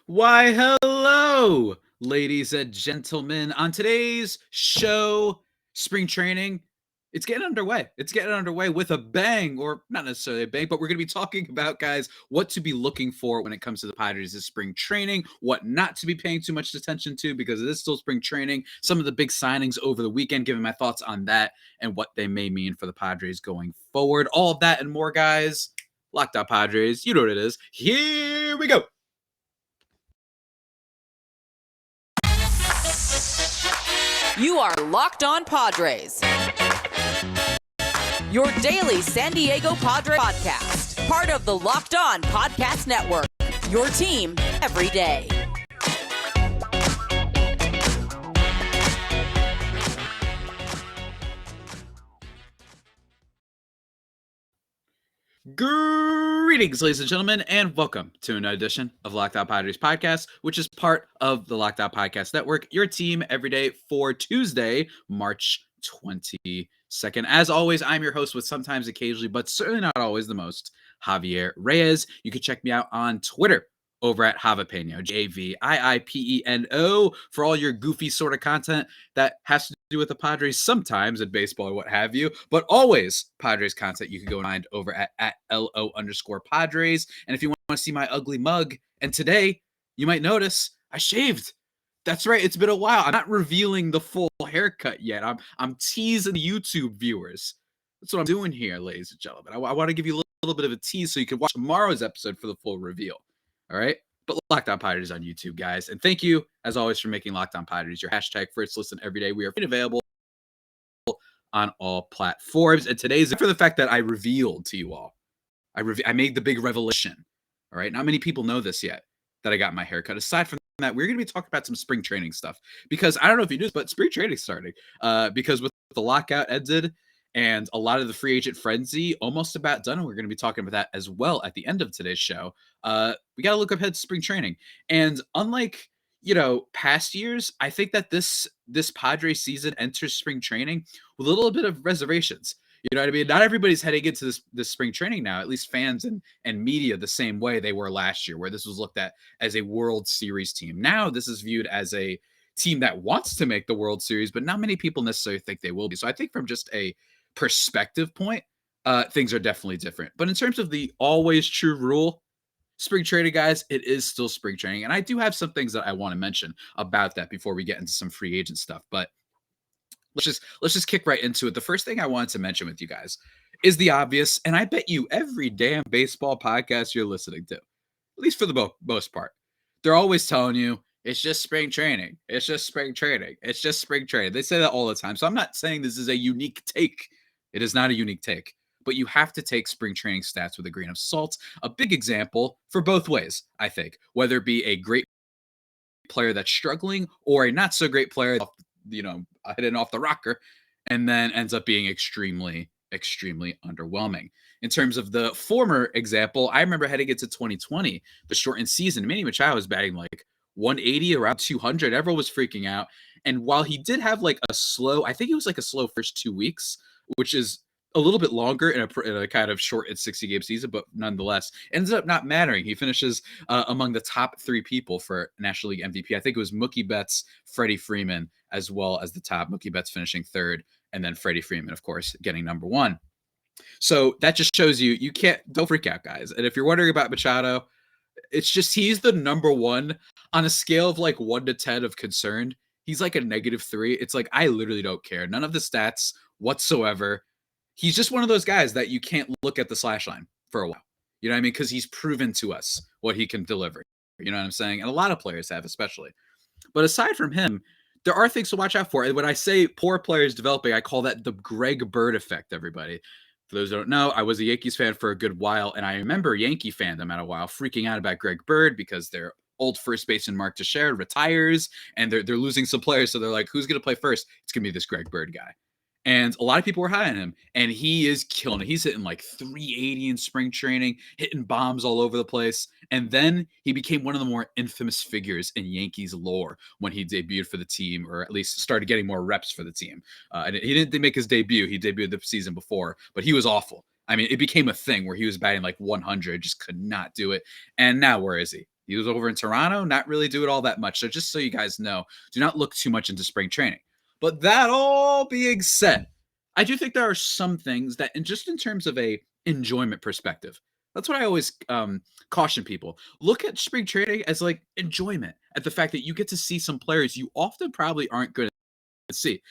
Why, hello, ladies and gentlemen. On today's show, spring training, it's getting underway. It's getting underway with a bang, or not necessarily a bang, but we're going to be talking about, guys, what to be looking for when it comes to the Padres' this spring training, what not to be paying too much attention to because it is still spring training, some of the big signings over the weekend, giving my thoughts on that and what they may mean for the Padres going forward. All of that and more, guys. Locked On Padres, you know what it is. Here we go. You are Locked On Padres, your daily San Diego Padres podcast, part of the Locked On Podcast Network, your team every day. Greetings, ladies and gentlemen, and welcome to another edition of Locked On Padres podcast, which is part of the Locked On Podcast Network, your team every day for Tuesday, March 22nd. As always, I'm your host with sometimes, occasionally, but certainly not always the most, Javier Reyes. You can check me out on Twitter over at Javipeno, Javiiipeno, for all your goofy sort of content that has to do with the Padres sometimes in baseball or what have you, but always Padres content you can go and find over at LO_Padres. And if you want to see my ugly mug, and today you might notice I shaved. That's right. It's been a while. I'm not revealing the full haircut yet. I'm teasing the YouTube viewers. That's what I'm doing here, ladies and gentlemen. I want to give you a little bit of a tease so you can watch tomorrow's episode for the full reveal. All right. But Locked On Padres on YouTube, guys. And thank you, as always, for making Locked On Padres your hashtag first listen every day. We are available on all platforms. And today's for the fact that I revealed to you all. I made the big revelation. All right. Not many people know this yet, that I got my haircut. Aside from that, we're going to be talking about some spring training stuff. Because I don't know if you knew this, but spring training starting. Because with the lockout ended, and a lot of the free agent frenzy almost about done. And we're going to be talking about that as well at the end of today's show. We got to look ahead to spring training. And unlike, past years, I think that this Padres season enters spring training with a little bit of reservations. You know what I mean? Not everybody's heading into this spring training now, at least fans and media the same way they were last year, where this was looked at as a World Series team. Now this is viewed as a team that wants to make the World Series, but not many people necessarily think they will be. So I think from just a perspective point, things are definitely different. But in terms of the always true rule, spring training, guys, it is still spring training. And I do have some things that I want to mention about that before we get into some free agent stuff. But let's just kick right into it. The first thing I wanted to mention with you guys is the obvious, and I bet you every damn baseball podcast you're listening to, at least for the most part, they're always telling you, it's just spring training. It's just spring training. It's just spring training. They say that all the time. So I'm not saying this is a unique take. It is not a unique take. But you have to take spring training stats with a grain of salt. A big example for both ways, I think, whether it be a great player that's struggling or a not so great player, hitting off the rocker, and then ends up being extremely underwhelming. In terms of the former example, I remember heading into 2020, the shortened season, Manny Machado was batting like 180, around 200. Everyone was freaking out. And while he did have like a slow first 2 weeks, which is a little bit longer in a kind of short 60-game season, but nonetheless, ends up not mattering. He finishes among the top 3 people for National League MVP. I think it was Mookie Betts, Freddie Freeman, as well as the top. Mookie Betts finishing 3rd, and then Freddie Freeman, of course, getting number 1. So that just shows you don't freak out, guys. And if you're wondering about Machado, it's just he's the number 1 on a scale of like 1 to 10 of concerned. He's like a -3. It's like, I literally don't care. None of the stats whatsoever. He's just one of those guys that you can't look at the slash line for a while. You know what I mean? Because he's proven to us what he can deliver. You know what I'm saying? And a lot of players have, especially. But aside from him, there are things to watch out for. And when I say poor players developing, I call that the Greg Bird effect, everybody. For those who don't know, I was a Yankees fan for a good while, and I remember Yankee fandom at a while freaking out about Greg Bird because their old first baseman Mark Teixeira retires, and they're losing some players, so they're like, who's going to play first? It's going to be this Greg Bird guy. And a lot of people were high on him, and he is killing it. He's hitting like 380 in spring training, hitting bombs all over the place. And then he became one of the more infamous figures in Yankees lore when he debuted for the team, or at least started getting more reps for the team. And he didn't make his debut. He debuted the season before, but he was awful. I mean, it became a thing where he was batting like 100, just could not do it. And now where is he? He was over in Toronto, not really doing all that much. So just so you guys know, do not look too much into spring training. But that all being said, I do think there are some things that, just in terms of a enjoyment perspective, that's what I always caution people. Look at spring training as like enjoyment, at the fact that you get to see some players you often probably aren't going to see.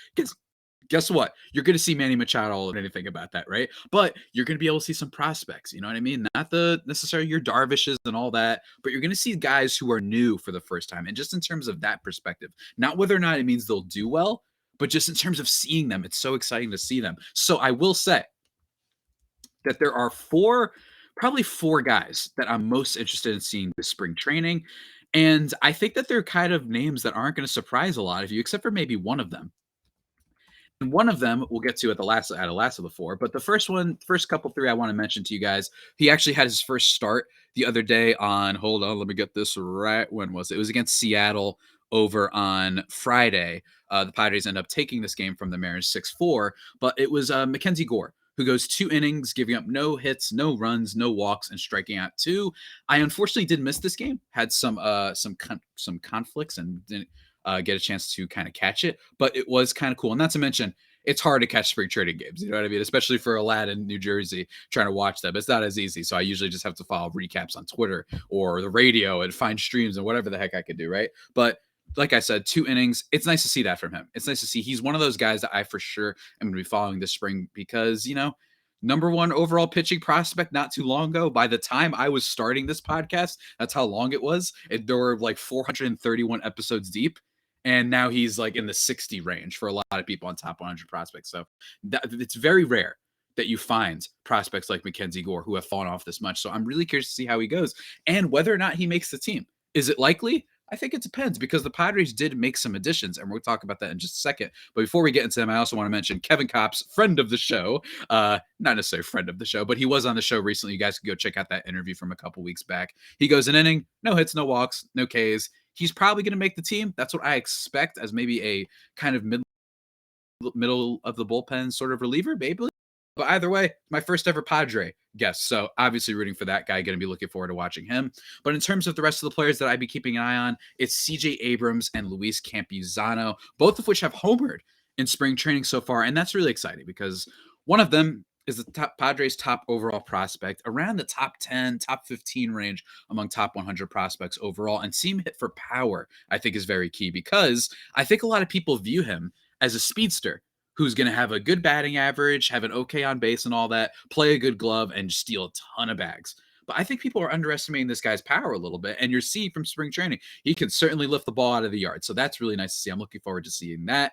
Guess what? You're going to see Manny Machado or anything about that, right? But you're going to be able to see some prospects. You know what I mean? Not the necessarily your Darvishes and all that, but you're going to see guys who are new for the first time. And just in terms of that perspective, not whether or not it means they'll do well, but just in terms of seeing them, it's so exciting to see them. So I will say that there are probably four guys that I'm most interested in seeing this spring training. And I think that they're kind of names that aren't going to surprise a lot of you, except for maybe one of them. And one of them we'll get to at the last of the four. But the first couple three I want to mention to you guys, he actually had his first start the other day hold on, let me get this right. When was it? It was against Seattle over on Friday. The Padres end up taking this game from the Mariners 6-4, but it was Mackenzie Gore who goes 2 innings, giving up no hits, no runs, no walks, and striking out 2. I unfortunately did miss this game. Had some conflicts and didn't get a chance to kind of catch it, but it was kind of cool. And not to mention, it's hard to catch spring training games. You know what I mean? Especially for a lad in New Jersey trying to watch them. It's not as easy. So I usually just have to follow recaps on Twitter or the radio and find streams and whatever the heck I could do, right? But like I said, 2 innings. It's nice to see that from him. It's nice to see he's one of those guys that I for sure am going to be following this spring because, number 1 overall pitching prospect not too long ago. By the time I was starting this podcast, that's how long it was. There were like 431 episodes deep. And now he's like in the 60 range for a lot of people on top 100 prospects. So it's very rare that you find prospects like Mackenzie Gore who have fallen off this much. So I'm really curious to see how he goes and whether or not he makes the team. Is it likely? I think it depends because the Padres did make some additions, and we'll talk about that in just a second. But before we get into them, I also want to mention Kevin Kopp's friend of the show. Not necessarily friend of the show, but he was on the show recently. You guys can go check out that interview from a couple weeks back. He goes an inning, no hits, no walks, no Ks. He's probably going to make the team. That's what I expect as maybe a kind of middle of the bullpen sort of reliever, maybe. But either way, my first ever Padre guest. So obviously rooting for that guy, going to be looking forward to watching him. But in terms of the rest of the players that I'd be keeping an eye on, it's CJ Abrams and Luis Campusano, both of which have homered in spring training so far. And that's really exciting because one of them is the Padres' top overall prospect, around the top 10, top 15 range among top 100 prospects overall. And seeing him hit for power, I think, is very key because I think a lot of people view him as a speedster who's going to have a good batting average, have an okay on base and all that, play a good glove, and steal a ton of bags. But I think people are underestimating this guy's power a little bit. And you're seeing from spring training, he can certainly lift the ball out of the yard. So that's really nice to see. I'm looking forward to seeing that.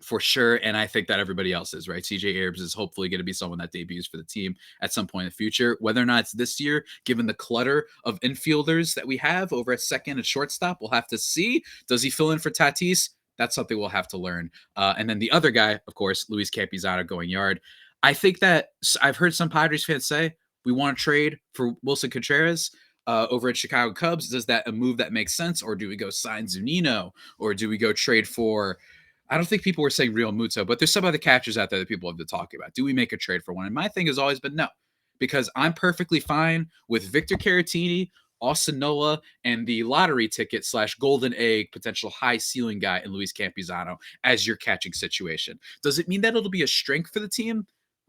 For sure. And I think that everybody else is, right? CJ Abrams is hopefully going to be someone that debuts for the team at some point in the future. Whether or not it's this year, given the clutter of infielders that we have over at second and shortstop, we'll have to see. Does he fill in for Tatis? That's something we'll have to learn. And then the other guy, of course, Luis Campusano going yard. I think that I've heard some Padres fans say we want to trade for Wilson Contreras over at Chicago Cubs. Does that a move that makes sense? Or do we go sign Zunino? Or do we go trade for... I don't think people were saying Real Muto, but there's some other catchers out there that people have been talking about. Do we make a trade for one? And my thing has always been no, because I'm perfectly fine with Victor Caratini, Austin Nola, and the lottery ticket / golden egg potential high ceiling guy in Luis Campusano as your catching situation. Does it mean that it'll be a strength for the team?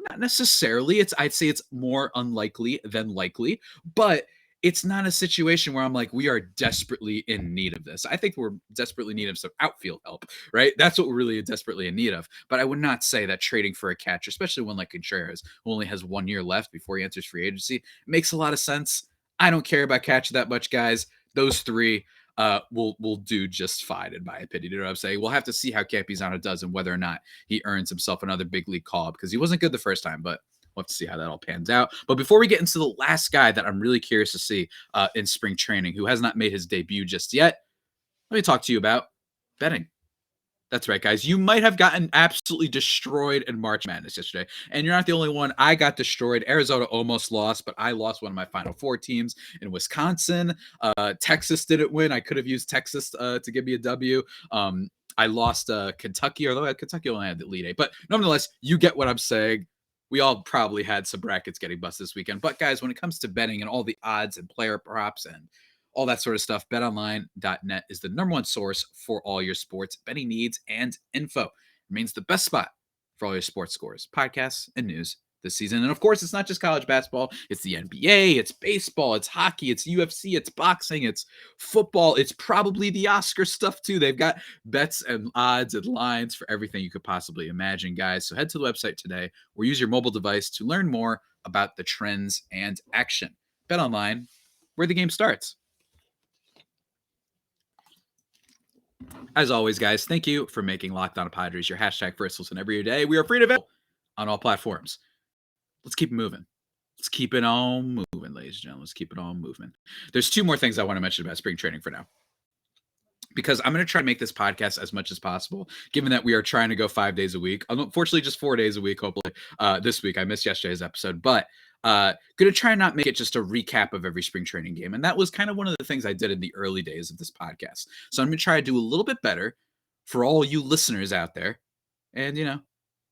Not necessarily. I'd say it's more unlikely than likely, but it's not a situation where I'm like, we are desperately in need of this. I think we're desperately in need of some outfield help, right? That's what we're really desperately in need of. But I would not say that trading for a catcher, especially one like Contreras, who only has 1 year left before he enters free agency, makes a lot of sense. I don't care about catcher that much, guys. Those three will do just fine, in my opinion. You know what I'm saying? We'll have to see how Campusano does and whether or not he earns himself another big league call because he wasn't good the first time, but we'll have to see how that all pans out. But before we get into the last guy that I'm really curious to see in spring training, who has not made his debut just yet, let me talk to you about betting. That's right, guys. You might have gotten absolutely destroyed in March Madness yesterday, and you're not the only one. I got destroyed. Arizona almost lost, but I lost one of my Final Four teams in Wisconsin. Texas didn't win. I could have used Texas to give me a W. I lost Kentucky, although Kentucky only had the lead 8. But nonetheless, you get what I'm saying. we all probably had some brackets getting busted this weekend. But guys, when it comes to betting and all the odds and player props and all that sort of stuff, betonline.net is the number one source for all your sports betting needs and info. It remains the best spot for all your sports scores, podcasts, and news this season. And of course, it's not just college basketball. It's the NBA, it's baseball, it's hockey, it's UFC, it's boxing, it's football. It's probably the Oscar stuff too. They've got bets and odds and lines for everything you could possibly imagine, guys. So head to the website today or use your mobile device to learn more about the trends and action. Bet online, where the game starts. As always, guys, thank you for making Locked On Padres your hashtag first listen every day. We are free to available on all platforms. Let's keep it moving. Let's keep it on moving, ladies and gentlemen. Let's keep it on moving. There's two more things I want to mention about spring training for now, because I'm going to try to make this podcast as much as possible, given that we are trying to go 5 days a week. Unfortunately, just 4 days a week, hopefully, this week. I missed yesterday's episode, but going to try and not make it just a recap of every spring training game. And that was kind of one of the things I did in the early days of this podcast. So I'm going to try to do a little bit better for all you listeners out there. And,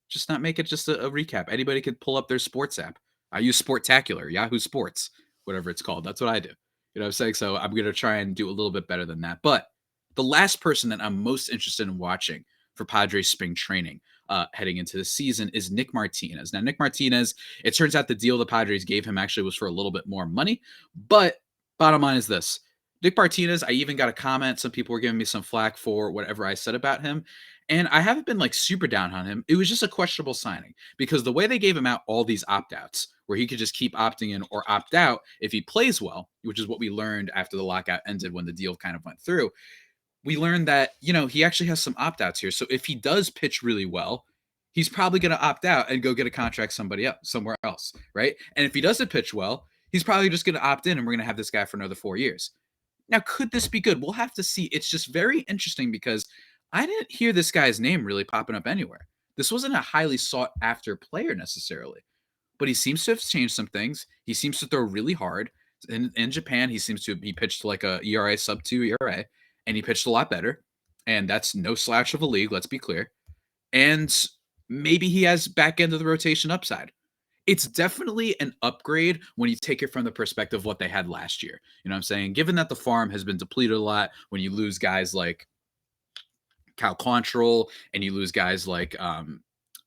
just not make it just a recap. Anybody could pull up their sports app. I use Sportacular, Yahoo Sports, whatever it's called. That's what I do. You know what I'm saying? So I'm going to try and do a little bit better than that. But the last person that I'm most interested in watching for Padres spring training heading into the season is Nick Martinez. Now, Nick Martinez, it turns out the deal the Padres gave him actually was for a little bit more money. But bottom line is this. Nick Martinez, I even got a comment. Some people were giving me some flack for whatever I said about him. And I haven't been super down on him. It was just a questionable signing because the way they gave him out all these opt-outs where he could just keep opting in or opt out if he plays well, which is what we learned after the lockout ended when the deal kind of went through. We learned that, he actually has some opt-outs here. So if he does pitch really well, he's probably going to opt out and go get a contract somewhere else, right? And if he doesn't pitch well, he's probably just going to opt in and we're going to have this guy for another 4 years. Now, could this be good? We'll have to see. It's just very interesting because I didn't hear this guy's name really popping up anywhere. This wasn't a highly sought after player necessarily, but he seems to have changed some things. He seems to throw really hard. In Japan, he pitched like a ERA sub 2 ERA, and he pitched a lot better. And that's no slouch of a league, let's be clear. And maybe he has back end of the rotation upside. It's definitely an upgrade when you take it from the perspective of what they had last year. You know what I'm saying? Given that the farm has been depleted a lot, when you lose guys like Cal Quantrill and you lose guys like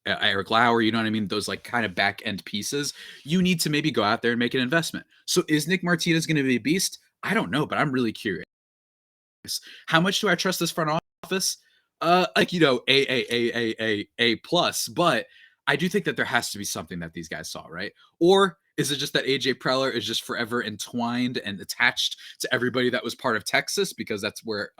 Eric Lauer, you know what I mean? Those kind of back end pieces, you need to maybe go out there and make an investment. So is Nick Martinez going to be a beast? I don't know, but I'm really curious. How much do I trust this front office? A plus, but I do think that there has to be something that these guys saw, right? Or is it just that AJ Preller is just forever entwined and attached to everybody that was part of Texas? Because that's where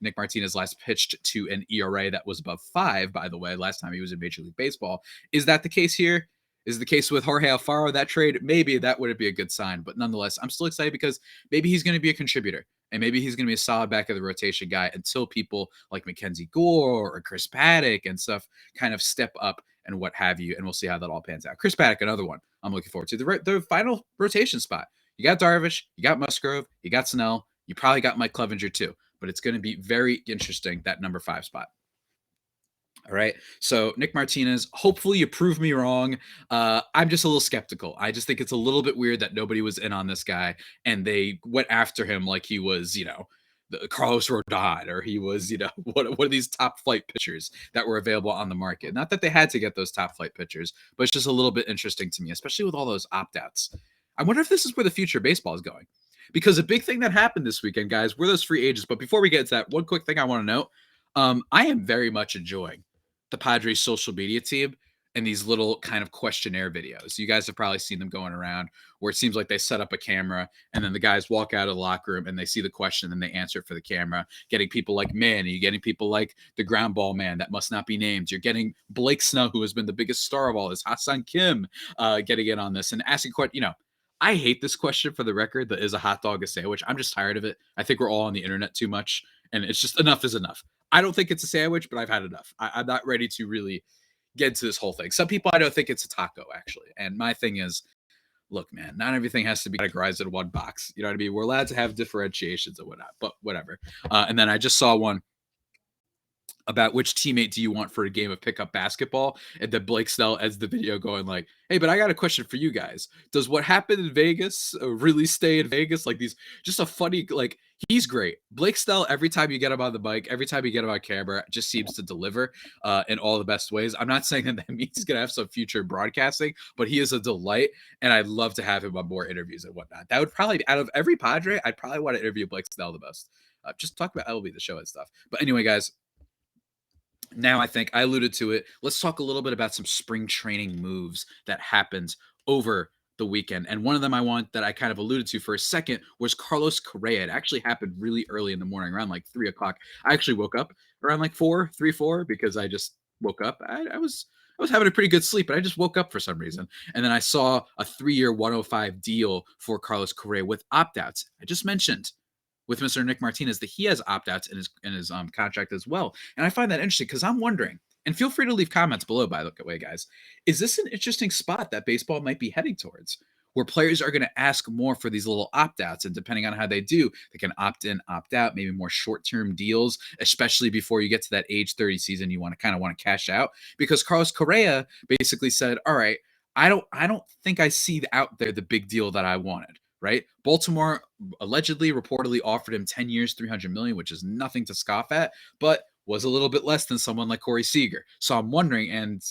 Nick Martinez last pitched to an ERA that was above 5, by the way, last time he was in Major League Baseball. Is that the case here? Is the case with Jorge Alfaro, that trade? Maybe that wouldn't be a good sign. But nonetheless, I'm still excited because maybe he's going to be a contributor. And maybe he's going to be a solid back of the rotation guy until people like Mackenzie Gore or Chris Paddock and stuff kind of step up and what have you. And we'll see how that all pans out. Chris Paddock, another one I'm looking forward to. The final rotation spot. You got Darvish, you got Musgrove, you got Snell, you probably got Mike Clevenger too. But it's going to be very interesting, that number 5 spot. All right. So Nick Martinez, hopefully you prove me wrong. I'm just a little skeptical. I just think it's a little bit weird that nobody was in on this guy and they went after him like he was, the Carlos Rodon, or he was, one of these top flight pitchers that were available on the market. Not that they had to get those top flight pitchers, but it's just a little bit interesting to me, especially with all those opt-outs. I wonder if this is where the future of baseball is going. Because a big thing that happened this weekend, guys, were those free agents. But before we get to that, one quick thing I want to note. I am very much enjoying the Padres social media team and these little kind of questionnaire videos. You guys have probably seen them going around where it seems like they set up a camera and then the guys walk out of the locker room and they see the question and they answer it for the camera, getting people like Manny, getting people like the ground ball man that must not be named. You're getting Blake Snell, who has been the biggest star of all this, Hassan Kim, getting in on this and asking questions. I hate this question for the record. That is a hot dog a sandwich. I'm just tired of it. I think we're all on the internet too much and it's just enough is enough. I don't think it's a sandwich, but I've had enough. I'm not ready to really get into this whole thing. Some people, I don't think it's a taco, actually. And my thing is, look, man, not everything has to be categorized in one box. You know what I mean? We're allowed to have differentiations and whatnot, but whatever. And then I just saw one about which teammate do you want for a game of pickup basketball, and then Blake Snell ends the video going like, hey, but I got a question for you guys. Does what happened in Vegas really stay in Vegas? Like these, just a funny, like, he's great. Blake Snell, every time you get him on the mic, every time you get him on camera, just seems to deliver in all the best ways. I'm not saying that means he's going to have some future broadcasting, but he is a delight, and I'd love to have him on more interviews and whatnot. That would probably be, out of every Padre, I'd probably want to interview Blake Snell the most. Just talk about LB, the show and stuff. But anyway, guys, now I think I alluded to it. Let's talk a little bit about some spring training moves that happened over the weekend. And one of them that I kind of alluded to for a second was Carlos Correa. It actually happened really early in the morning, around like 3:00. I actually woke up around like 4 because I just woke up. I was having a pretty good sleep, but I just woke up for some reason. And then I saw a 3-year 105 deal for Carlos Correa with opt-outs. I just mentioned with Mr. Nick Martinez that he has opt-outs in his contract as well. And I find that interesting because I'm wondering, and feel free to leave comments below, by the way, guys, is this an interesting spot that baseball might be heading towards, where players are going to ask more for these little opt-outs, and depending on how they do, they can opt in, opt out, maybe more short-term deals, especially before you get to that age 30 season, you want to cash out. Because Carlos Correa basically said, all right, I don't think I see out there the big deal that I wanted. Right? Baltimore allegedly, reportedly offered him 10 years, $300 million, which is nothing to scoff at, but was a little bit less than someone like Corey Seager. So I'm wondering, and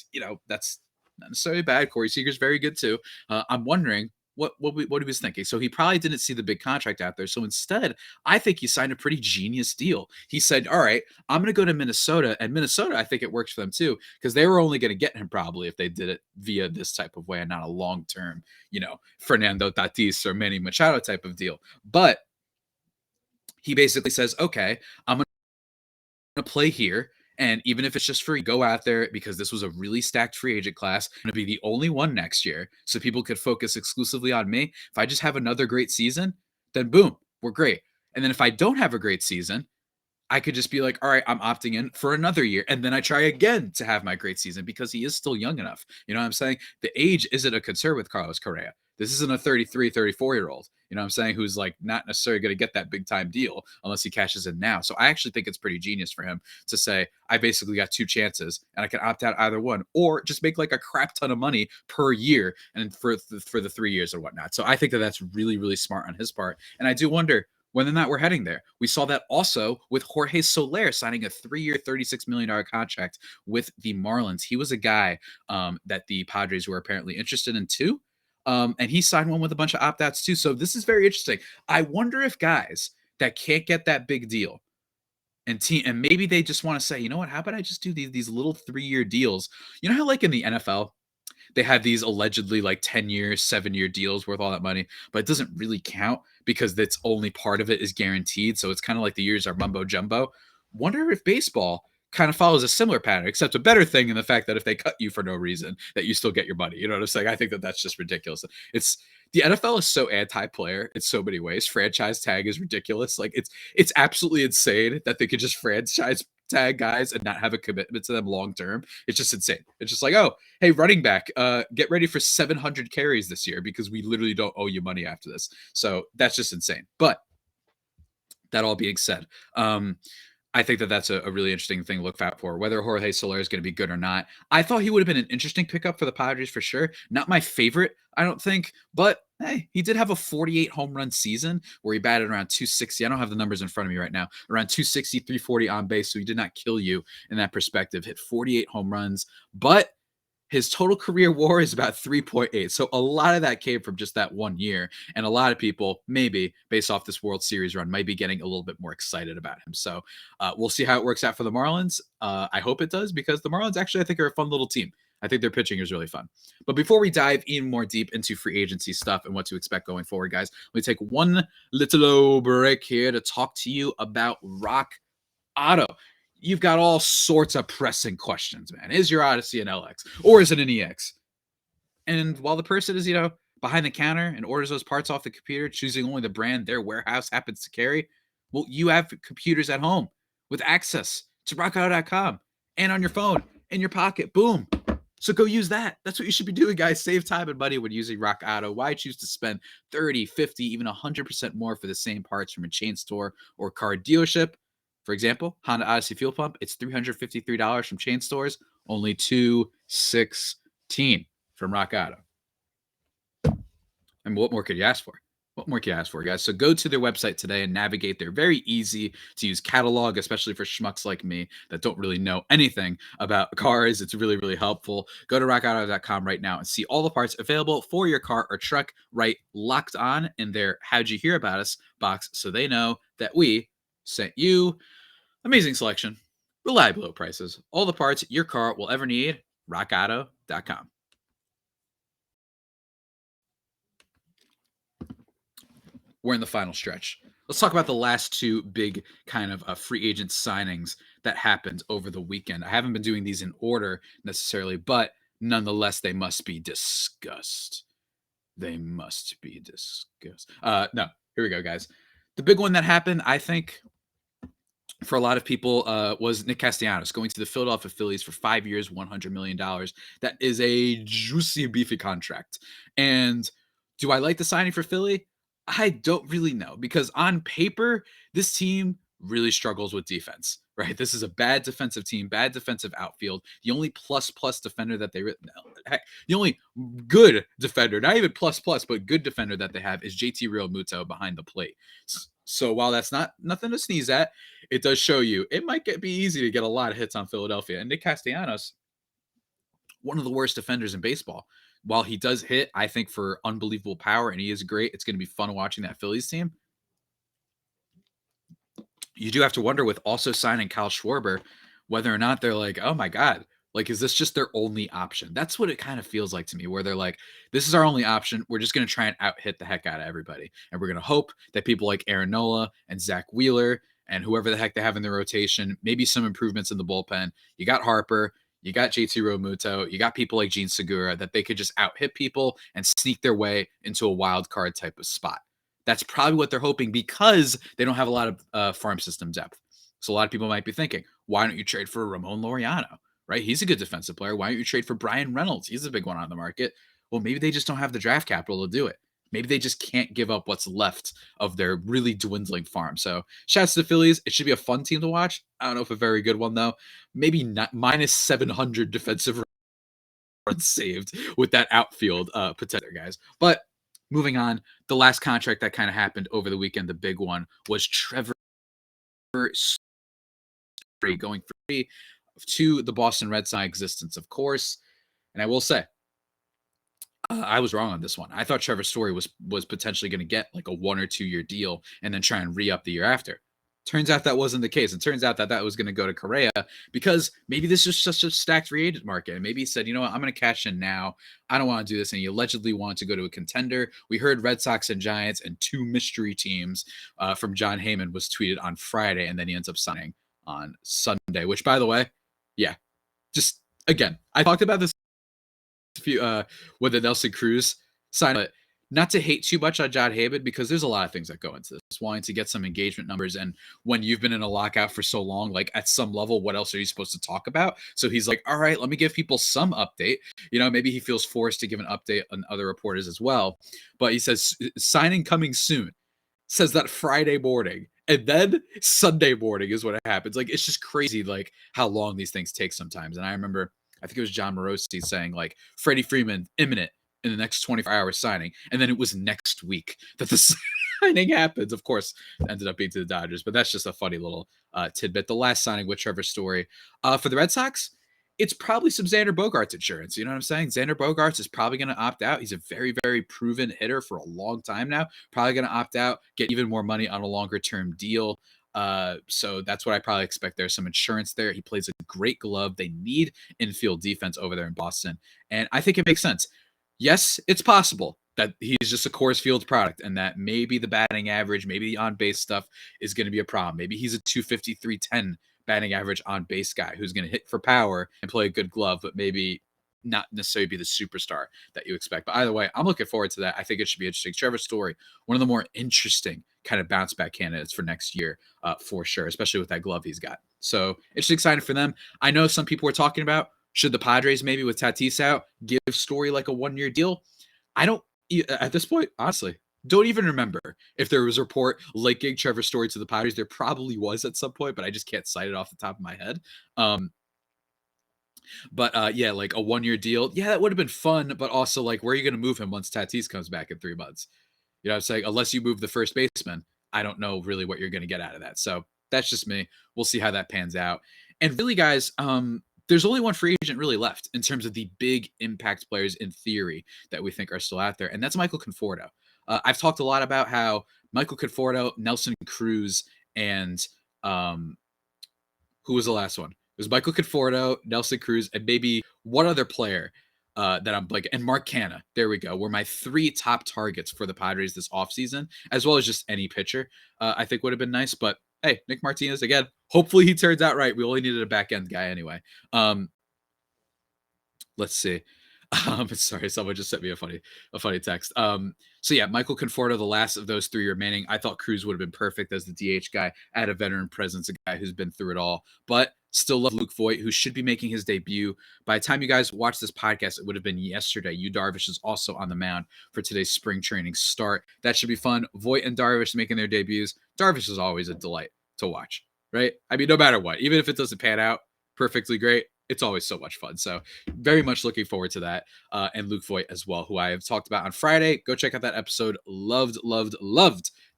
that's not necessarily bad. Corey Seager's very good too. I'm wondering what he was thinking. So he probably didn't see the big contract out there. So instead, I think he signed a pretty genius deal. He said, all right, I'm going to go to Minnesota. And Minnesota, I think it works for them too, because they were only going to get him probably if they did it via this type of way and not a long-term, Fernando Tatis or Manny Machado type of deal. But he basically says, okay, I'm going to play here. And even if it's just free, go out there, because this was a really stacked free agent class. I'm going to be the only one next year, so people could focus exclusively on me. If I just have another great season, then boom, we're great. And then if I don't have a great season, I could just be like, all right, I'm opting in for another year. And then I try again to have my great season, because he is still young enough. You know what I'm saying? The age isn't a concern with Carlos Correa. This isn't a 33, 34-year-old, you know what I'm saying, who's like not necessarily going to get that big time deal unless he cashes in now. So I actually think it's pretty genius for him to say, I basically got 2 chances and I can opt out either one, or just make like a crap ton of money per year and for the 3 years or whatnot. So I think that that's really, really smart on his part. And I do wonder whether or not we're heading there. We saw that also with Jorge Soler signing a 3-year, $36 million contract with the Marlins. He was a guy that the Padres were apparently interested in too. And he signed one with a bunch of opt-outs too. So this is very interesting. I wonder if guys that can't get that big deal and maybe they just want to say, you know what, how about I just do these little 3-year deals? You know how like in the NFL, they have these allegedly like 10-year, 7-year deals worth all that money, but it doesn't really count because that's only part of it is guaranteed. So it's kind of like the years are mumbo jumbo. Wonder if baseball kind of follows a similar pattern, except a better thing in the fact that if they cut you for no reason, that you still get your money. You know what I'm saying? I think that that's just ridiculous. The NFL is so anti-player in so many ways. Franchise tag is ridiculous. Like it's absolutely insane that they could just franchise tag guys and not have a commitment to them long term. It's just insane. It's just like, oh, hey, running back, get ready for 700 carries this year because we literally don't owe you money after this. So that's just insane. But that all being said, I think that that's a really interesting thing to look out for, whether Jorge Soler is going to be good or not. I thought he would have been an interesting pickup for the Padres for sure. Not my favorite, I don't think, but hey, he did have a 48 home run season where he batted around 260. I don't have the numbers in front of me right now. Around 260, 340 on base, so he did not kill you in that perspective. Hit 48 home runs, but his total career WAR is about 3.8. So a lot of that came from just that 1 year. And a lot of people, maybe based off this World Series run, might be getting a little bit more excited about him. So we'll see how it works out for the Marlins. I hope it does, because the Marlins actually, I think, are a fun little team. I think their pitching is really fun. But before we dive even more deep into free agency stuff and what to expect going forward, guys, let me take one little break here to talk to you about Rock Auto. You've got all sorts of pressing questions, man. Is your Odyssey an LX or is it an EX? And while the person is, behind the counter and orders those parts off the computer, choosing only the brand their warehouse happens to carry, well, you have computers at home with access to rockauto.com and on your phone, in your pocket. Boom. So go use that. That's what you should be doing, guys. Save time and money when using Rock Auto. Why choose to spend 30, 50, even 100% more for the same parts from a chain store or car dealership? For example, Honda Odyssey fuel pump, it's $353 from chain stores, only $216 from Rock Auto. And what more could you ask for? What more can you ask for, guys? So go to their website today and navigate there. Very easy to use catalog, especially for schmucks like me that don't really know anything about cars. It's really, really helpful. Go to rockauto.com right now and see all the parts available for your car or truck. Right, Locked On in their How'd You Hear About Us box so they know that we sent you. Amazing selection, reliable low prices, all the parts your car will ever need. rockauto.com. We're in the final stretch. Let's talk about the last two big kind of free agent signings that happened over the weekend. I haven't been doing these in order necessarily, but nonetheless, they must be discussed. They must be discussed. No, here we go, guys. The big one that happened, I think, for a lot of people, was Nick Castellanos going to the Philadelphia Phillies for 5 years, $100 million. That is a juicy, beefy contract. And do I like the signing for Philly? I don't really know, because on paper, this team really struggles with defense, right? This is a bad defensive team, bad defensive outfield. The only plus defender that the only good defender, not even plus, but good defender that they have is JT Realmuto behind the plate. So while that's nothing to sneeze at, it does show you it might be easy to get a lot of hits on Philadelphia. And Nick Castellanos, one of the worst defenders in baseball. While he does hit, I think, for unbelievable power, and he is great, it's going to be fun watching that Phillies team. You do have to wonder with also signing Kyle Schwarber, whether or not they're like, oh my God, like, is this just their only option? That's what it kind of feels like to me, where they're like, this is our only option. We're just going to try and out-hit the heck out of everybody. And we're going to hope that people like Aaron Nola and Zach Wheeler and whoever the heck they have in their rotation, maybe some improvements in the bullpen. You got Harper. You got JT Realmuto, you got people like Gene Segura that they could just out-hit people and sneak their way into a wild card type of spot. That's probably what they're hoping, because they don't have a lot of farm system depth. So a lot of people might be thinking, why don't you trade for Ramon Laureano, right? He's a good defensive player. Why don't you trade for Brian Reynolds? He's a big one on the market. Well, maybe they just don't have the draft capital to do it. Maybe they just can't give up what's left of their really dwindling farm. So shouts to the Phillies. It should be a fun team to watch. I don't know if a very good one, though. Maybe not minus 700 defensive runs saved with that outfield potential, guys. But moving on, the last contract that kind of happened over the weekend, the big one, was Trevor Story going free to the Boston Red Sox existence, of course. And I will say, I was wrong on this one. I thought Trevor Story was potentially going to get like a 1 or 2 year deal and then try and re-up the year after. Turns out that wasn't the case. It turns out that was going to go to Correa, because maybe this is just a stacked free agent market. And maybe he said, you know what, I'm going to cash in now. I don't want to do this. And he allegedly wanted to go to a contender. We heard Red Sox and Giants and 2 mystery teams from John Heyman was tweeted on Friday. And then he ends up signing on Sunday, which, by the way, yeah, just again, I talked about this whether Nelson Cruz signed, but not to hate too much on John Heyman, because there's a lot of things that go into this, wanting to get some engagement numbers. And when you've been in a lockout for so long, like at some level, what else are you supposed to talk about? So he's like, all right, let me give people some update. You know, maybe he feels forced to give an update on other reporters as well. But he says signing coming soon, says that Friday morning. And then Sunday morning is when it happens. Like, it's just crazy, like how long these things take sometimes. And I remember, I think it was John Morosi saying like Freddie Freeman imminent in the next 24 hours signing. And then it was next week that the signing happens. Of course, it ended up being to the Dodgers, but that's just a funny little tidbit. The last signing with Trevor Story for the Red Sox, it's probably some Xander Bogaerts insurance. You know what I'm saying? Xander Bogaerts is probably going to opt out. He's a very, very proven hitter for a long time now. Probably going to opt out, get even more money on a longer term deal. So that's what I probably expect. There's some insurance there. He plays a great glove. They need infield defense over there in Boston. And I think it makes sense. Yes, it's possible that he's just a Coors Field product and that maybe the batting average, maybe the on-base stuff is going to be a problem. Maybe he's a 250, 310 batting average on-base guy who's going to hit for power and play a good glove, but maybe not necessarily be the superstar that you expect. But either way, I'm looking forward to that. I think it should be interesting. Trevor Story, one of the more interesting kind of bounce back candidates for next year, for sure, especially with that glove he's got. So it's exciting for them. I know some people were talking about, should the Padres, maybe with Tatis out, give Story like a 1 year deal? I don't, at this point, honestly, don't even remember if there was a report linking Trevor Story to the Padres. There probably was at some point, but I just can't cite it off the top of my head. But yeah, like a 1-year deal. Yeah, that would have been fun, but also like, where are you going to move him once Tatis comes back in 3 months? You know what I'm saying? Unless you move the first baseman, I don't know really what you're going to get out of that. So that's just me. We'll see how that pans out. And really, guys, there's only one free agent really left in terms of the big impact players in theory that we think are still out there, and that's Michael Conforto. I've talked a lot about how Michael Conforto, Nelson Cruz, and who was the last one? It was Michael Conforto, Nelson Cruz, and maybe one other player that I'm like, and Mark Canha. There we go. Were my 3 top targets for the Padres this offseason, as well as just any pitcher. I think would have been nice. But hey, Nick Martinez again. Hopefully he turns out right. We only needed a back end guy anyway. Let's see. Sorry, someone just sent me a funny text. So yeah, Michael Conforto, the last of those 3 remaining. I thought Cruz would have been perfect as the DH guy. Add a veteran presence, a guy who's been through it all. But still love Luke Voigt, who should be making his debut. By the time you guys watch this podcast, it would have been yesterday. Yu Darvish is also on the mound for today's spring training start. That should be fun. Voigt and Darvish making their debuts. Darvish is always a delight to watch, right? I mean, no matter what, even if it doesn't pan out perfectly great, it's always so much fun. So very much looking forward to that. And Luke Voigt as well, who I have talked about on Friday. Go check out that episode. Loved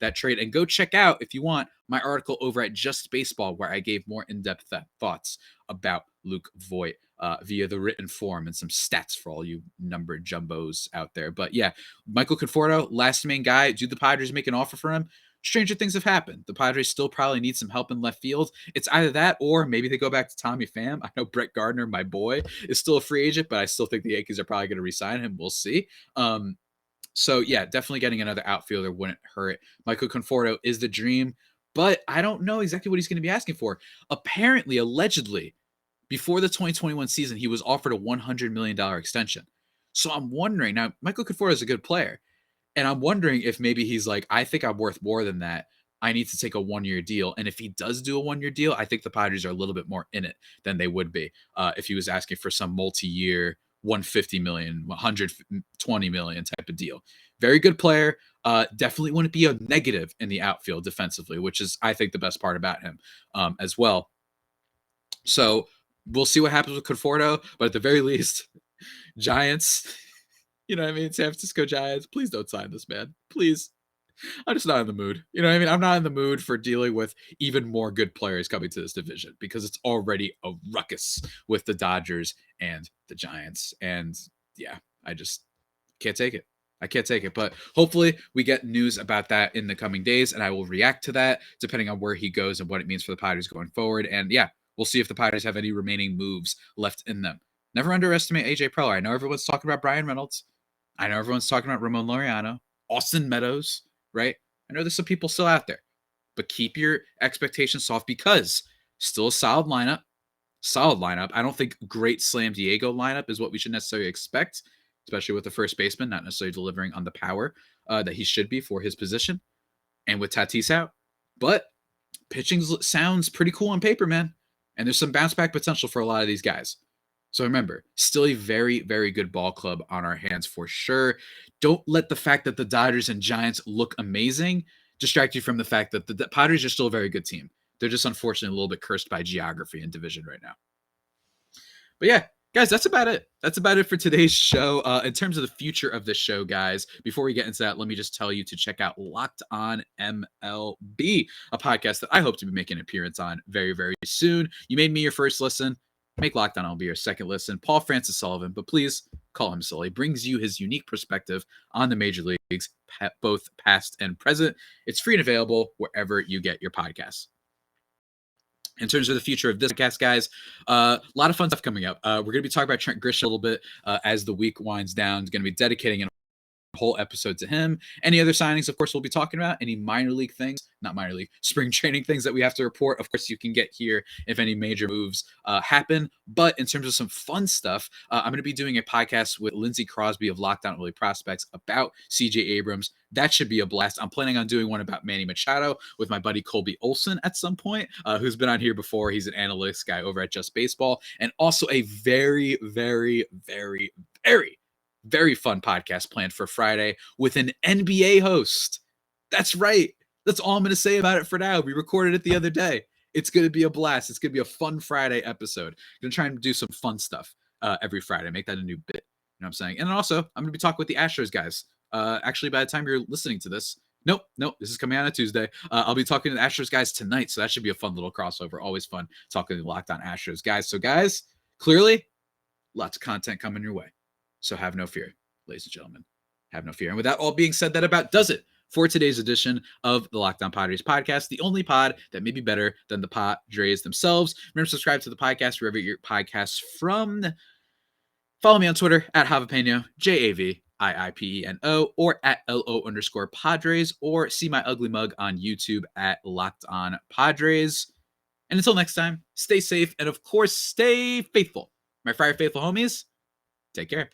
that trade. And go check out, if you want, my article over at Just Baseball, where I gave more in-depth thoughts about Luke Voigt via the written form and some stats for all you numbered jumbos out there. But yeah, Michael Conforto, last main guy. Do the Padres make an offer for him? Stranger things have happened. The Padres still probably need some help in left field. It's either that or maybe they go back to Tommy Pham. I know Brett Gardner, my boy, is still a free agent, but I still think the Yankees are probably going to re-sign him. We'll see. So yeah, definitely getting another outfielder wouldn't hurt. Michael Conforto is the dream, but I don't know exactly what he's going to be asking for. Apparently, allegedly, before the 2021 season, he was offered a $100 million extension. So I'm wondering, now Michael Conforto is a good player. And I'm wondering if maybe he's like, I think I'm worth more than that. I need to take a 1-year deal. And if he does do a 1-year deal, I think the Padres are a little bit more in it than they would be if he was asking for some multi-year 150 million, 120 million type of deal. Very good player. Definitely wouldn't be a negative in the outfield defensively, which is, I think, the best part about him as well. So we'll see what happens with Conforto, but at the very least, Giants. You know what I mean? San Francisco Giants, please don't sign this man. Please. I'm just not in the mood. You know what I mean? I'm not in the mood for dealing with even more good players coming to this division because it's already a ruckus with the Dodgers and the Giants. And yeah, I just can't take it. I can't take it. But hopefully we get news about that in the coming days, and I will react to that depending on where he goes and what it means for the Padres going forward. And yeah, we'll see if the Padres have any remaining moves left in them. Never underestimate AJ Preller. I know everyone's talking about Brian Reynolds. I know everyone's talking about Ramon Laureano, Austin Meadows, right? I know there's some people still out there, but keep your expectations soft because still a solid lineup. I don't think great Slam Diego lineup is what we should necessarily expect, especially with the first baseman, not necessarily delivering on the power that he should be for his position. And with Tatis out, but pitching sounds pretty cool on paper, man. And there's some bounce back potential for a lot of these guys. So remember, still a very, very good ball club on our hands for sure. Don't let the fact that the Dodgers and Giants look amazing distract you from the fact that the Padres are still a very good team. They're just unfortunately a little bit cursed by geography and division right now. But yeah, guys, that's about it. That's about it for today's show. In terms of the future of this show, guys, before we get into that, let me just tell you to check out Locked On MLB, a podcast that I hope to be making an appearance on very, very soon. You made me your first listen. Make Locked On MLB your second listen. Paul Francis Sullivan, but please call him Sully, brings you his unique perspective on the major leagues, both past and present. It's free and available wherever you get your podcasts. In terms of the future of this podcast, guys, a lot of fun stuff coming up. We're going to be talking about Trent Grisham a little bit as the week winds down. Going to be dedicating a whole episode to him. Any other signings, of course, we'll be talking about. Any minor league things, not minor league, spring training things that we have to report. Of course, you can get here if any major moves happen. But in terms of some fun stuff, I'm going to be doing a podcast with Lindsey Crosby of Locked On Early Prospects about CJ Abrams. That should be a blast. I'm planning on doing one about Manny Machado with my buddy Colby Olson at some point, who's been on here before. He's an analytics guy over at Just Baseball, and also a very, very, very, very very fun podcast planned for Friday with an NBA host. That's right. That's all I'm going to say about it for now. We recorded it the other day. It's going to be a blast. It's going to be a fun Friday episode. I'm going to try and do some fun stuff every Friday. Make that a new bit. You know what I'm saying? And also, I'm going to be talking with the Astros guys. Actually, by the time you're listening to this, nope, this is coming out on a Tuesday. I'll be talking to the Astros guys tonight, so that should be a fun little crossover. Always fun talking to the Locked On Astros guys. So guys, clearly, lots of content coming your way. So have no fear, ladies and gentlemen. Have no fear. And with that all being said, that about does it for today's edition of the Locked On Padres podcast, the only pod that may be better than the Padres themselves. Remember to subscribe to the podcast wherever you get your podcasts from. Follow me on Twitter at Javipeno, JAVIIPENO, or at LO_Padres, or see my ugly mug on YouTube at Locked On Padres. And until next time, stay safe and, of course, stay faithful. My Friar Faithful homies, take care.